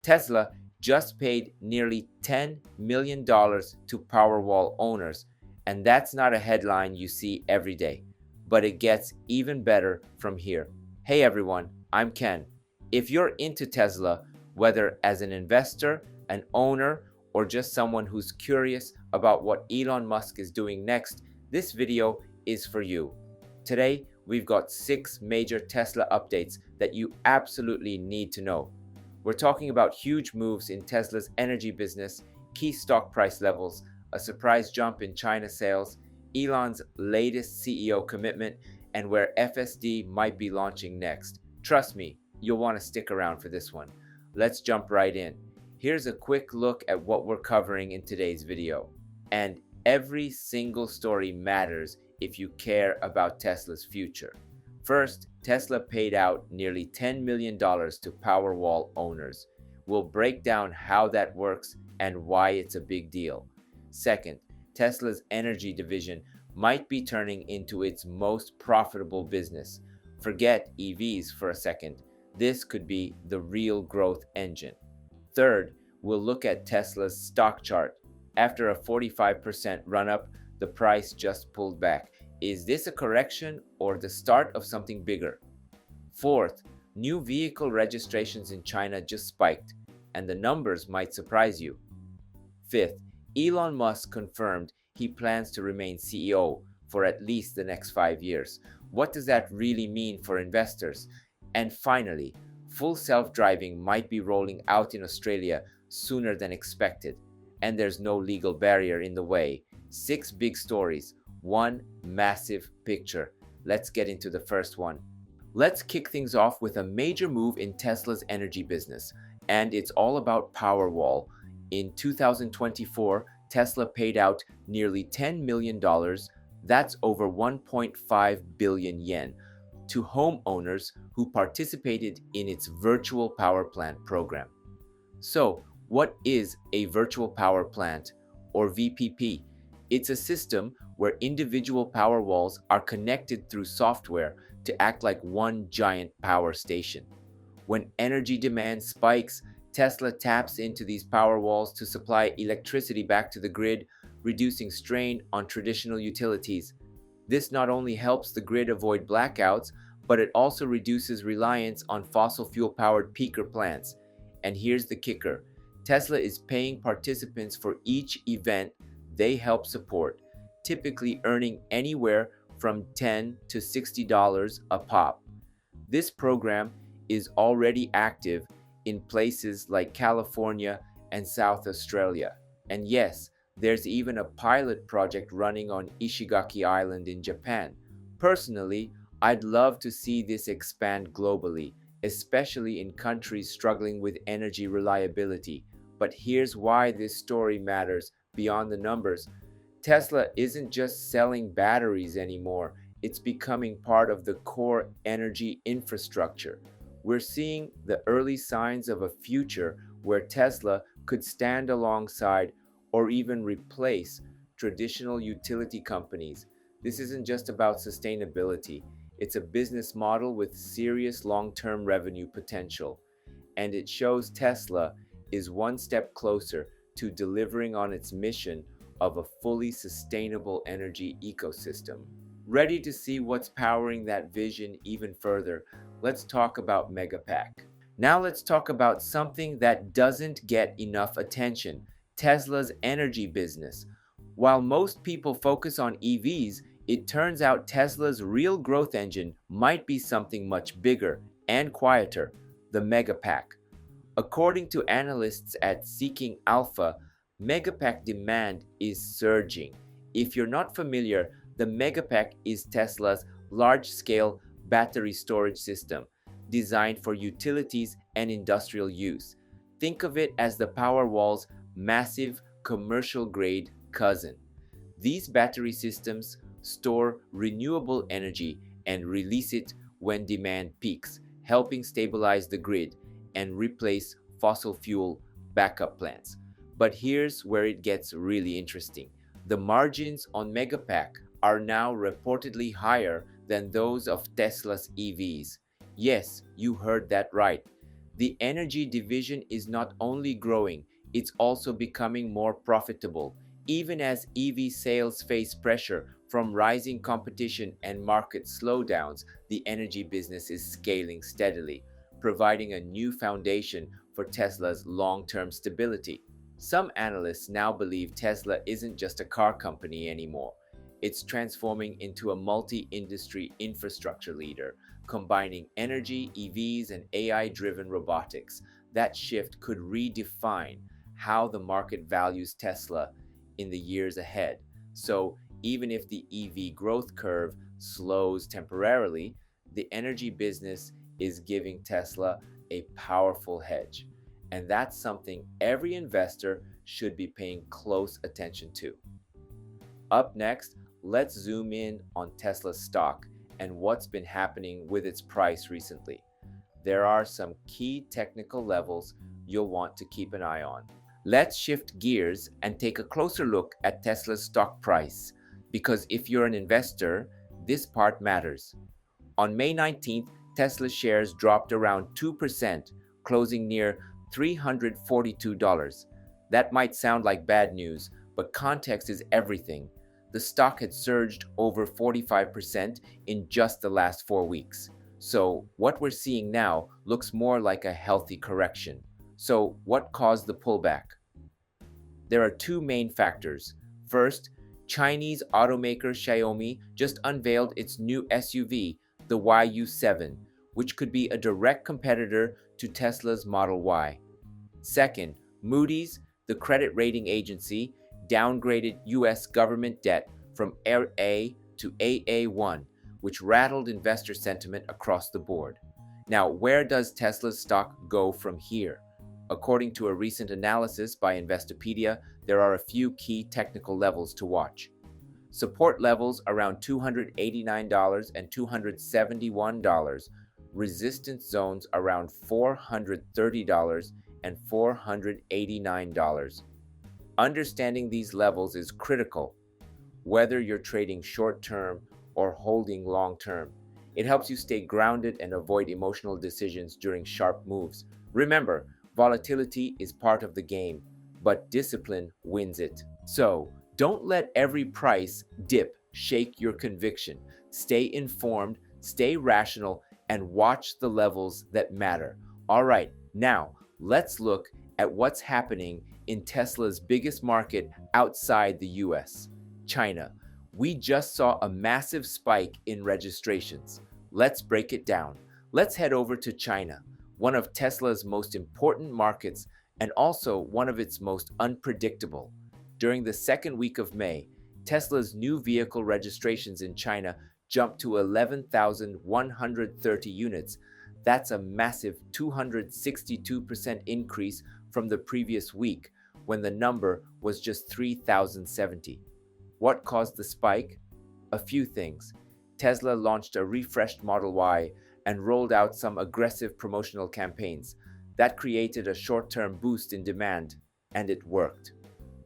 Tesla just paid nearly $10 million to Powerwall owners, and that's not a headline you see every day. But it gets even better from here. Hey everyone, I'm Ken. If you're into Tesla, whether as an investor, an owner, or just someone who's curious about what Elon Musk is doing next, this video is for you. Today, we've got 6 major Tesla updates that you absolutely need to know. We're talking about huge moves in Tesla's energy business, key stock price levels, a surprise jump in China sales, Elon's latest CEO commitment, and where FSD might be launching next. Trust me, you'll want to stick around for this one. Let's jump right in. Here's a quick look at what we're covering in today's video. And every single story matters if you care about Tesla's future. First, Tesla paid out nearly $10 million to Powerwall owners. We'll break down how that works and why it's a big deal. Second, Tesla's energy division might be turning into its most profitable business. Forget EVs for a second. This could be the real growth engine. Third, we'll look at Tesla's stock chart. After a 45% run-up, the price just pulled back. Is this a correction or the start of something bigger? Fourth, new vehicle registrations in China just spiked, and the numbers might surprise you. Fifth, Elon Musk confirmed he plans to remain CEO for at least the next 5 years. What does that really mean for investors? And finally, full self-driving might be rolling out in Australia sooner than expected, and there's no legal barrier in the way. 6 big stories, one massive picture. Let's get into the first one. Let's kick things off with a major move in Tesla's energy business, and it's all about Powerwall. In 2024, Tesla paid out nearly $10 million, that's over 1.5 billion yen, to homeowners who participated in its virtual power plant program. So, what is a virtual power plant, or VPP? It's a system where individual power walls are connected through software to act like one giant power station. When energy demand spikes, Tesla taps into these power walls to supply electricity back to the grid, reducing strain on traditional utilities. This not only helps the grid avoid blackouts, but it also reduces reliance on fossil fuel-powered peaker plants. And here's the kicker. Tesla is paying participants for each event they help support, typically earning anywhere from $10 to $60 a pop. This program is already active in places like California and South Australia. And yes, there's even a pilot project running on Ishigaki Island in Japan. Personally, I'd love to see this expand globally, especially in countries struggling with energy reliability. But here's why this story matters beyond the numbers. Tesla isn't just selling batteries anymore, it's becoming part of the core energy infrastructure. We're seeing the early signs of a future where Tesla could stand alongside or even replace traditional utility companies. This isn't just about sustainability, it's a business model with serious long-term revenue potential. And it shows Tesla is one step closer to delivering on its mission of a fully sustainable energy ecosystem. Ready to see what's powering that vision even further? Let's talk about Megapack. Now let's talk about something that doesn't get enough attention, Tesla's energy business. While most people focus on EVs, it turns out Tesla's real growth engine might be something much bigger and quieter, the Megapack. According to analysts at Seeking Alpha, Megapack demand is surging. If you're not familiar, the Megapack is Tesla's large-scale battery storage system designed for utilities and industrial use. Think of it as the Powerwall's massive commercial-grade cousin. These battery systems store renewable energy and release it when demand peaks, helping stabilize the grid and replace fossil fuel backup plants. But here's where it gets really interesting. The margins on Megapack are now reportedly higher than those of Tesla's EVs. Yes, you heard that right. The energy division is not only growing, it's also becoming more profitable. Even as EV sales face pressure from rising competition and market slowdowns, the energy business is scaling steadily, providing a new foundation for Tesla's long-term stability. Some analysts now believe Tesla isn't just a car company anymore. It's transforming into a multi-industry infrastructure leader, combining energy, EVs, and AI-driven robotics. That shift could redefine how the market values Tesla in the years ahead. So, even if the EV growth curve slows temporarily, the energy business is giving Tesla a powerful hedge. And that's something every investor should be paying close attention to. Up next, let's zoom in on Tesla's stock and what's been happening with its price recently. There are some key technical levels you'll want to keep an eye on. Let's shift gears and take a closer look at Tesla's stock price, because if you're an investor, this part matters. On May 19th, Tesla shares dropped around 2%, closing near $342. That might sound like bad news, but context is everything. The stock had surged over 45% in just the last 4 weeks. So what we're seeing now looks more like a healthy correction. So what caused the pullback? There are two main factors. First, Chinese automaker Xiaomi just unveiled its new SUV, the YU7, which could be a direct competitor to Tesla's Model Y. Second, Moody's, the credit rating agency, downgraded US government debt from AA to AA1, which rattled investor sentiment across the board. Now, where does Tesla's stock go from here? According to a recent analysis by Investopedia, there are a few key technical levels to watch. Support levels around $289 and $271, resistance zones around $430 and $489. Understanding these levels is critical, whether you're trading short-term or holding long-term. It helps you stay grounded and avoid emotional decisions during sharp moves. Remember, volatility is part of the game, but discipline wins it. So, don't let every price dip shake your conviction. Stay informed, stay rational, and watch the levels that matter. All right, now let's look at what's happening in Tesla's biggest market outside the US, China. We just saw a massive spike in registrations. Let's break it down. Let's head over to China, one of Tesla's most important markets and also one of its most unpredictable. During the second week of May, Tesla's new vehicle registrations in China jumped to 11,130 units. That's a massive 262% increase from the previous week, when the number was just 3,070. What caused the spike? A few things. Tesla launched a refreshed Model Y and rolled out some aggressive promotional campaigns. That created a short-term boost in demand, and it worked.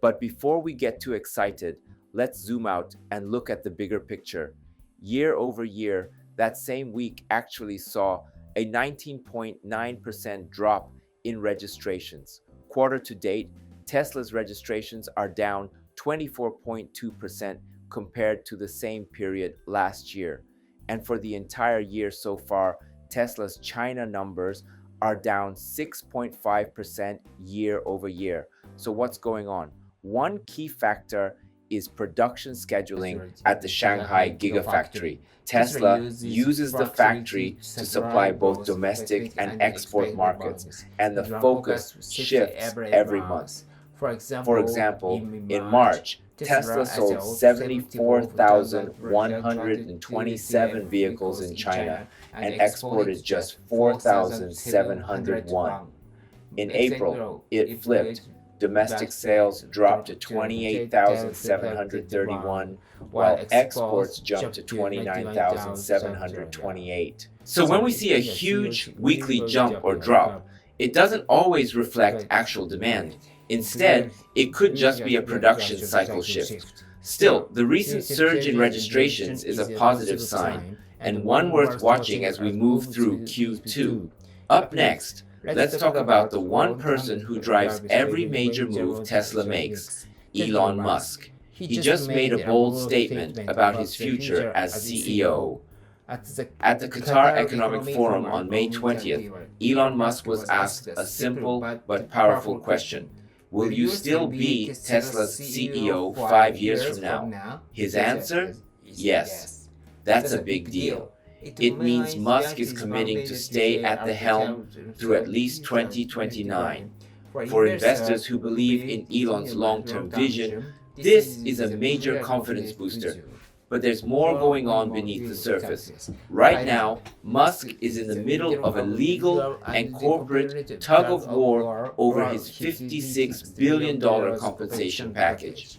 But before we get too excited, let's zoom out and look at the bigger picture. Year over year, that same week actually saw a 19.9% drop in registrations. Quarter to date, Tesla's registrations are down 24.2% compared to the same period last year. And for the entire year so far, Tesla's China numbers are down 6.5% year over year. So what's going on? One key factor is production scheduling at the Shanghai Gigafactory. Tesla uses the factory to supply both domestic and export markets, and the focus shifts every month. For example, in March, Tesla sold 74,127 vehicles in China and exported just 4,701. In April, it flipped. Domestic sales dropped to 28,731, while exports jumped to 29,728. So when we see a huge weekly jump or drop, it doesn't always reflect actual demand. Instead, it could just be a production cycle shift. Still, the recent surge in registrations is a positive sign, and one worth watching as we move through Q2. Up next, Let's talk about the one person who drives every major move Tesla makes, Elon Musk. He just made a bold statement about his future as CEO. At the Qatar Economic Forum on May 20th, Elon Musk was asked a simple but powerful question. Will you still be Tesla's CEO 5 years from now? His answer? Yes. That's a big deal. It means Musk is committing to stay at the helm through at least 2029. For investors who believe in Elon's long-term vision, this is a major confidence booster. But there's more going on beneath the surface. Right now, Musk is in the middle of a legal and corporate tug of war over his $56 billion compensation package.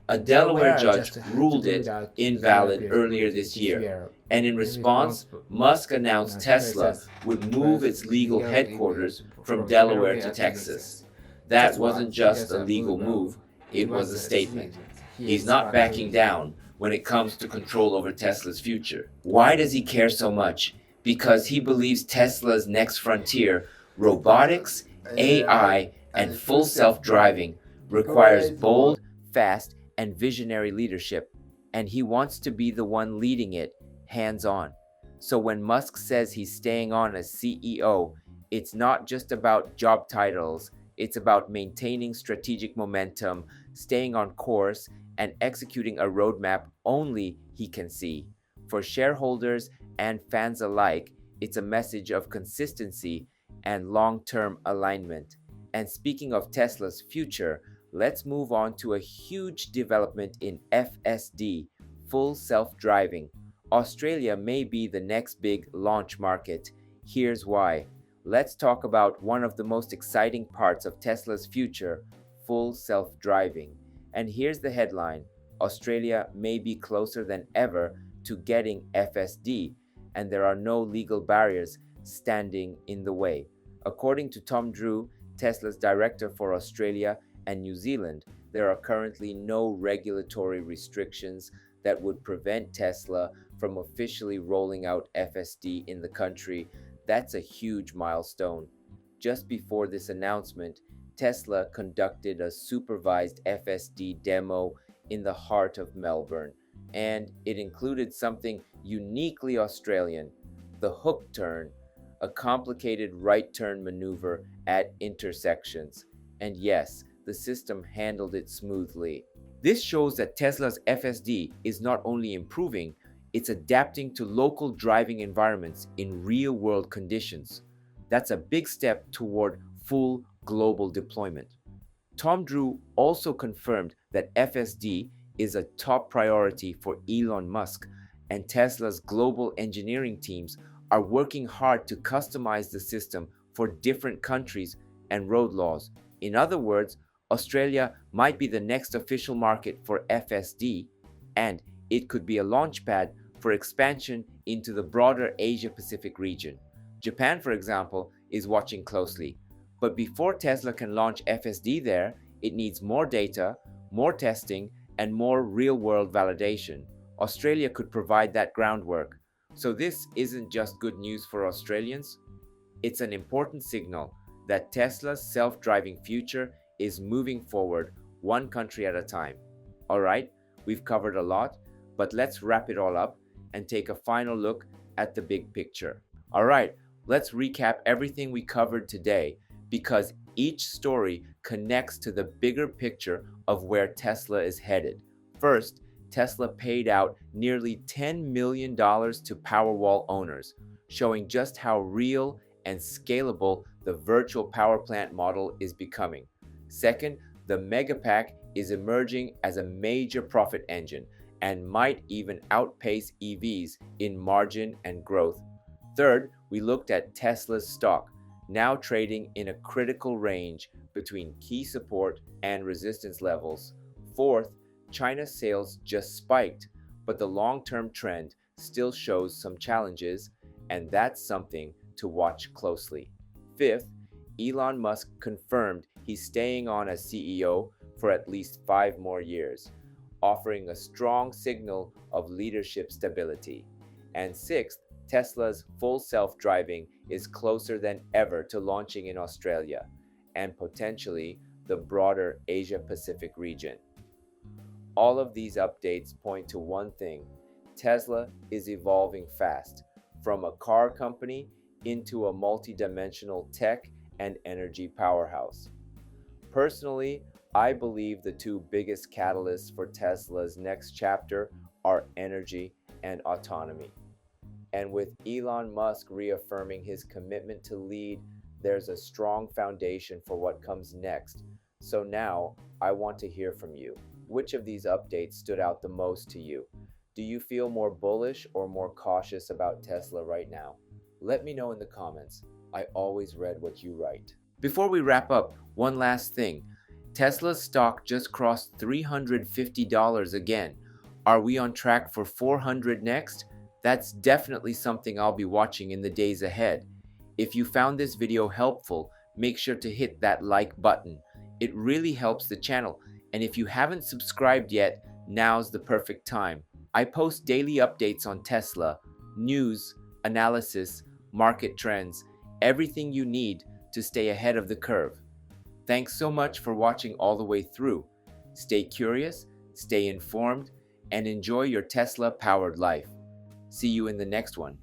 A Delaware judge ruled it invalid earlier this year, and in response, Musk announced Tesla would move its legal headquarters from Delaware to Texas. That wasn't just a legal move, it was a statement. He's not backing down when it comes to control over Tesla's future. Why does he care so much? Because he believes Tesla's next frontier, robotics, AI, and full self-driving, requires bold, fast, and visionary leadership, and he wants to be the one leading it, hands-on. So when Musk says he's staying on as CEO, it's not just about job titles, it's about maintaining strategic momentum, staying on course, and executing a roadmap only he can see. For shareholders and fans alike, it's a message of consistency and long-term alignment. And speaking of Tesla's future, let's move on to a huge development in FSD, full self-driving. Australia may be the next big launch market. Here's why. Let's talk about one of the most exciting parts of Tesla's future, full self-driving. And here's the headline: Australia may be closer than ever to getting FSD, and there are no legal barriers standing in the way. According to Tom Drew, Tesla's director for Australia and New Zealand, there are currently no regulatory restrictions that would prevent Tesla from officially rolling out FSD in the country. That's a huge milestone. Just before this announcement, Tesla conducted a supervised FSD demo in the heart of Melbourne, and it included something uniquely Australian, the hook turn, a complicated right turn maneuver at intersections. And yes, the system handled it smoothly. This shows that Tesla's FSD is not only improving, it's adapting to local driving environments in real-world conditions. That's a big step toward full global deployment. Tom Drew also confirmed that FSD is a top priority for Elon Musk, and Tesla's global engineering teams are working hard to customize the system for different countries and road laws. In other words, Australia might be the next official market for FSD, and it could be a launchpad for expansion into the broader Asia-Pacific region. Japan, for example, is watching closely. But before Tesla can launch FSD there, it needs more data, more testing, and more real-world validation. Australia could provide that groundwork. So this isn't just good news for Australians. It's an important signal that Tesla's self-driving future is moving forward one country at a time. All right, we've covered a lot, but let's wrap it all up and take a final look at the big picture. All right, let's recap everything we covered today, because each story connects to the bigger picture of where Tesla is headed. First, Tesla paid out nearly $10 million to Powerwall owners, showing just how real and scalable the virtual power plant model is becoming. Second, the Megapack is emerging as a major profit engine and might even outpace EVs in margin and growth. Third, we looked at Tesla's stock, now trading in a critical range between key support and resistance levels. Fourth, China's sales just spiked, but the long-term trend still shows some challenges, and that's something to watch closely. Fifth, Elon Musk confirmed he's staying on as CEO for at least 5 more years, offering a strong signal of leadership stability. And sixth, Tesla's full self-driving is closer than ever to launching in Australia and potentially the broader Asia-Pacific region. All of these updates point to one thing: Tesla is evolving fast, from a car company into a multi-dimensional tech and energy powerhouse. Personally, I believe the two biggest catalysts for Tesla's next chapter are energy and autonomy. And with Elon Musk reaffirming his commitment to lead, there's a strong foundation for what comes next. So now, I want to hear from you. Which of these updates stood out the most to you? Do you feel more bullish or more cautious about Tesla right now? Let me know in the comments. I always read what you write. Before we wrap up, one last thing. Tesla's stock just crossed $350 again. Are we on track for $400 next? That's definitely something I'll be watching in the days ahead. If you found this video helpful, make sure to hit that like button. It really helps the channel. And if you haven't subscribed yet, now's the perfect time. I post daily updates on Tesla, news, analysis, market trends, everything you need to stay ahead of the curve. Thanks so much for watching all the way through. Stay curious, stay informed, and enjoy your Tesla-powered life. See you in the next one.